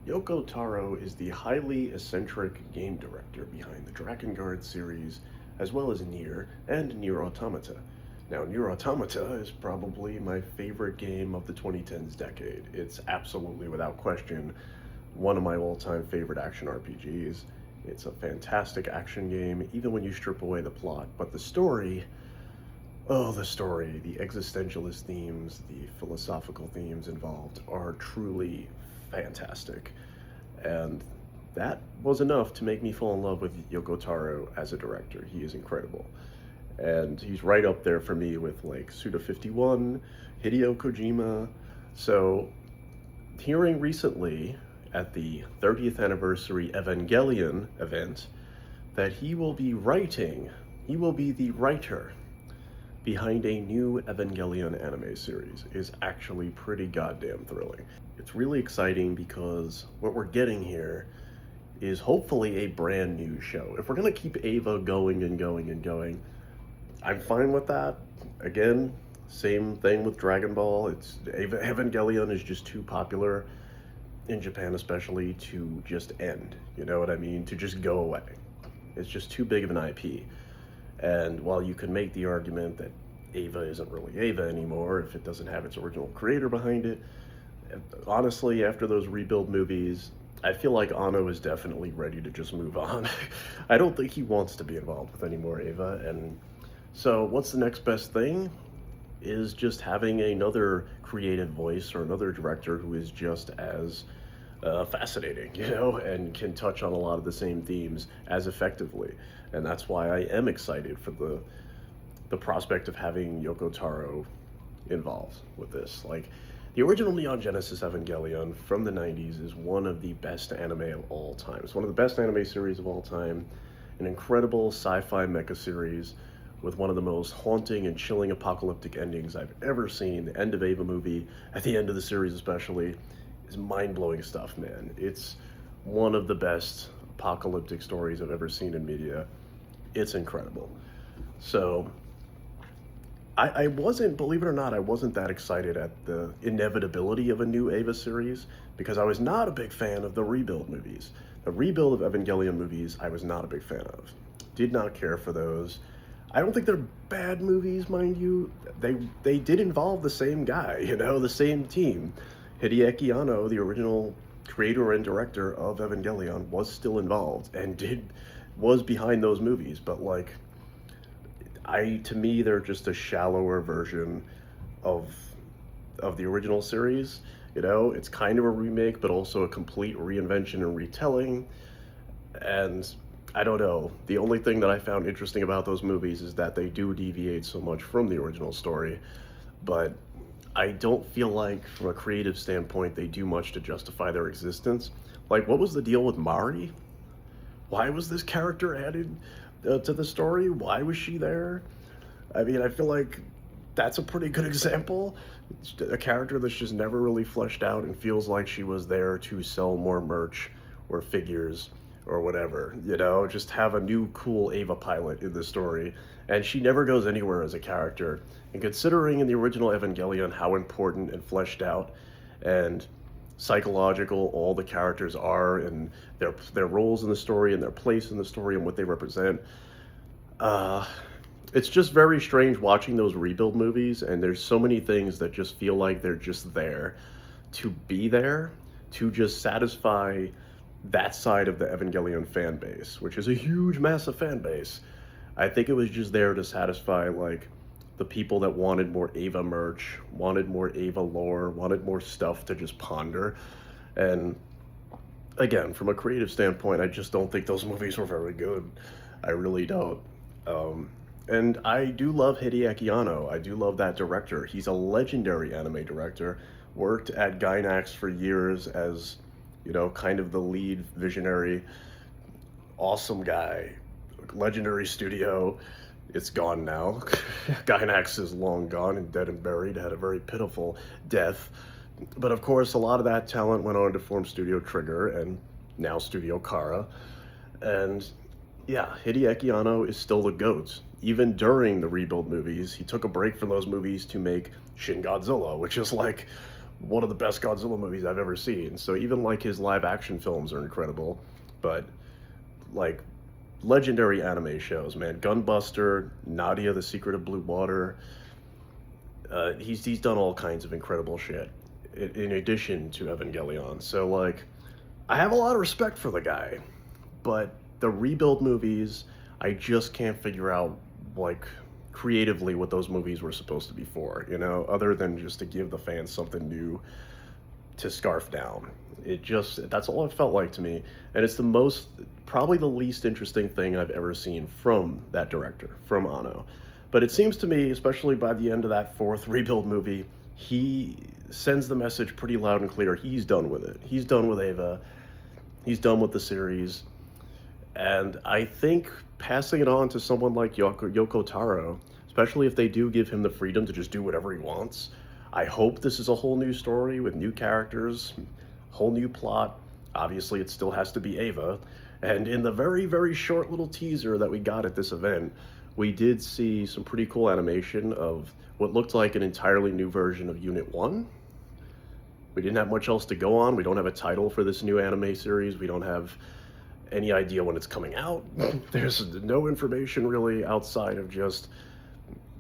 Yoko Taro is the highly eccentric game director behind the Drakengard series, as well as Nier and Nier Automata. Now, Nier Automata is probably my favorite game of the 2010s decade. It's absolutely, without question, one of my all-time favorite action RPGs. It's a fantastic action game, even when you strip away the plot. But the story, oh, the story, the existentialist themes, the philosophical themes involved are truly fantastic. And that was enough to make me fall in love with Yoko Taro as a director. He is incredible. And he's right up there for me with like Suda 51, Hideo Kojima. So, hearing recently at the 30th anniversary Evangelion event that he will be the writer behind a new Evangelion anime series is actually pretty goddamn thrilling. It's really exciting because what we're getting here is hopefully a brand new show. If we're gonna keep Eva going and going and going, I'm fine with that. Again, same thing with Dragon Ball. Evangelion is just too popular in Japan, especially to just end. You know what I mean? To just go away. It's just too big of an IP. And while you can make the argument that Eva isn't really Eva anymore if it doesn't have its original creator behind it, honestly, after those rebuild movies, I feel like Anno is definitely ready to just move on. I don't think he wants to be involved with any more Eva, and so what's the next best thing? Is just having another creative voice or another director who is just as fascinating, you know, and can touch on a lot of the same themes as effectively. And that's why I am excited for the prospect of having Yoko Taro involved with this. Like, the original Neon Genesis Evangelion from the 90s is one of the best anime of all time. It's one of the best anime series of all time, an incredible sci-fi mecha series with one of the most haunting and chilling apocalyptic endings I've ever seen. The end of Eva movie, at the end of the series especially, is mind-blowing stuff, man. It's one of the best apocalyptic stories I've ever seen in media. It's incredible. So, I wasn't, believe it or not, I wasn't that excited at the inevitability of a new Eva series because I was not a big fan of the rebuild movies. The rebuild of Evangelion movies, I was not a big fan of. Did not care for those. I don't think they're bad movies, mind you. They did involve the same guy, you know, the same team. Hideaki Anno, the original creator and director of Evangelion, was still involved and was behind those movies, but like, to me, they're just a shallower version of the original series. You know, it's kind of a remake, but also a complete reinvention and retelling. And I don't know. The only thing that I found interesting about those movies is that they do deviate so much from the original story. But I don't feel like, from a creative standpoint, they do much to justify their existence. Like, what was the deal with Mari? Why was this character added to the story? Why was she there? I mean, I feel like that's a pretty good example. A character that's just never really fleshed out and feels like she was there to sell more merch or figures or whatever, you know, just have a new cool Ava pilot in the story, and she never goes anywhere as a character. And considering in the original Evangelion how important and fleshed out and psychological all the characters are and their roles in the story and their place in the story and what they represent, it's just very strange watching those rebuild movies, and there's so many things that just feel like they're just there to be there to just satisfy that side of the Evangelion fan base, which is a huge, massive fan base. I think it was just there to satisfy, like, the people that wanted more Ava merch, wanted more Ava lore, wanted more stuff to just ponder. And again, from a creative standpoint, I just don't think those movies were very good. I really don't. And I do love Hideaki Anno. I do love that director. He's a legendary anime director. Worked at Gainax for years as, you know, kind of the lead visionary. Awesome guy. Legendary studio. It's gone now. Gainax is long gone and dead and buried. Had a very pitiful death. But of course, a lot of that talent went on to form Studio Trigger and now Studio Kara. And yeah, Hideaki Anno is still the GOAT. Even during the rebuild movies, he took a break from those movies to make Shin Godzilla, which is like one of the best Godzilla movies I've ever seen. So even like his live action films are incredible, but like legendary anime shows, man. Gunbuster, Nadia, The Secret of Blue Water. He's done all kinds of incredible shit in addition to Evangelion. So like, I have a lot of respect for the guy, but the rebuild movies, I just can't figure out like creatively what those movies were supposed to be for, you know, other than just to give the fans something new to scarf down. It just, that's all it felt like to me. And it's the most, probably the least interesting thing I've ever seen from that director, from Anno. But it seems to me, especially by the end of that fourth rebuild movie, he sends the message pretty loud and clear. He's done with it. He's done with Eva. He's done with the series. And I think passing it on to someone like Yoko Taro, especially if they do give him the freedom to just do whatever he wants, I hope this is a whole new story with new characters, whole new plot. Obviously, it still has to be Eva. And in the very, very short little teaser that we got at this event, we did see some pretty cool animation of what looked like an entirely new version of Unit 1. We didn't have much else to go on. We don't have a title for this new anime series. We don't have any idea when it's coming out. There's no information really outside of just,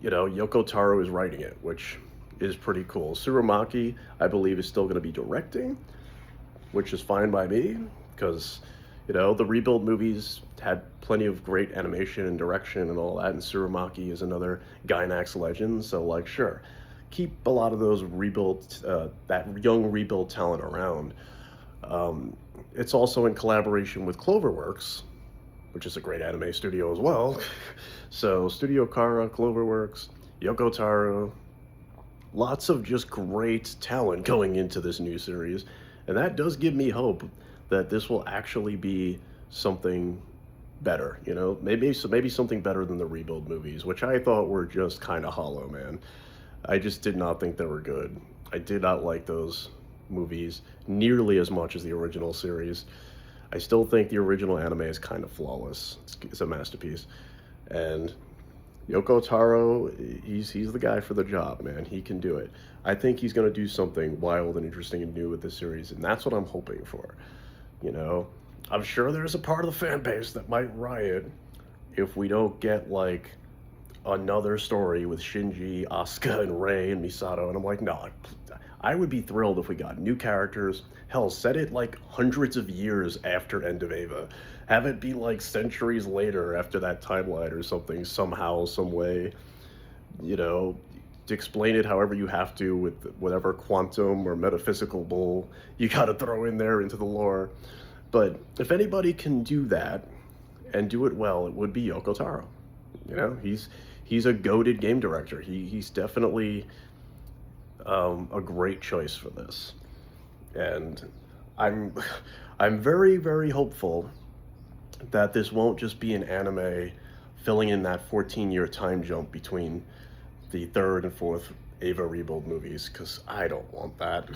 you know, Yoko Taro is writing it, which is pretty cool. Tsurumaki, I believe, is still going to be directing, which is fine by me, because, you know, the rebuild movies had plenty of great animation and direction and all that, and Tsurumaki is another Gainax legend, so, like, sure, keep a lot of those rebuild, that young rebuild talent around. It's also in collaboration with Cloverworks, which is a great anime studio as well. So Studio Kara, Cloverworks, Yoko Taro, lots of just great talent going into this new series. And that does give me hope that this will actually be something better, you know, maybe something better than the rebuild movies, which I thought were just kind of hollow, man. I just did not think they were good. I did not like those movies nearly as much as the original series. I still think the original anime is kind of flawless. It's a masterpiece. And Yoko Taro, he's the guy for the job, man. He can do it. I think he's going to do something wild and interesting and new with this series, and that's what I'm hoping for. You know, I'm sure there's a part of the fan base that might riot if we don't get, like, another story with Shinji, Asuka, and Rei and Misato, and I'm like, no, I would be thrilled if we got new characters. Hell, set it like hundreds of years after End of Eva. Have it be like centuries later after that timeline or something, somehow, some way. You know, to explain it however you have to with whatever quantum or metaphysical bull you gotta throw in there into the lore. But if anybody can do that and do it well, it would be Yoko Taro. You know, he's a goated game director. He's definitely a great choice for this, and I'm very, very hopeful that this won't just be an anime filling in that 14-year time jump between the third and fourth Eva rebuild movies, because I don't want that.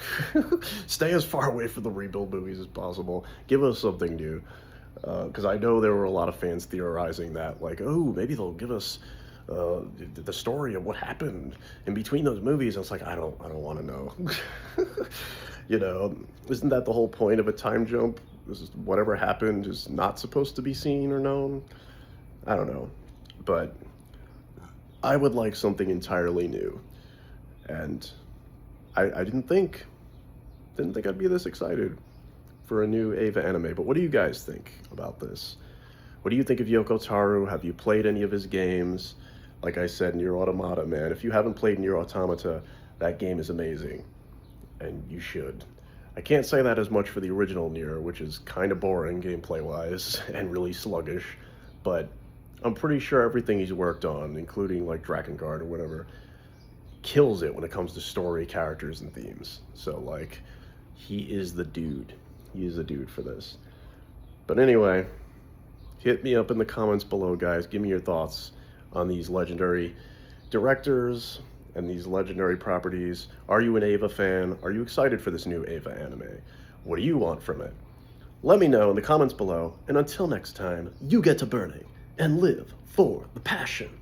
Stay as far away from the rebuild movies as possible. Give us something new, because I know there were a lot of fans theorizing that, like, oh, maybe they'll give us the story of what happened in between those movies. I was like, I don't want to know. You know, isn't that the whole point of a time jump? This is whatever happened is not supposed to be seen or known. I don't know, but I would like something entirely new, and I didn't think I'd be this excited for a new Eva anime. But what do you guys think about this? What do you think of Yoko Taro? Have you played any of his games? Like I said, Nier Automata, man. If you haven't played Nier Automata, that game is amazing, and you should. I can't say that as much for the original Nier, which is kind of boring gameplay-wise and really sluggish, but I'm pretty sure everything he's worked on, including like Drakengard or whatever, kills it when it comes to story, characters, and themes. So, like, he is the dude. He is the dude for this. But anyway, hit me up in the comments below, guys. Give me your thoughts on these legendary directors and these legendary properties. Are you an Eva fan? Are you excited for this new Eva anime? What do you want from it? Let me know in the comments below, and until next time, you get to burning and live for the passion.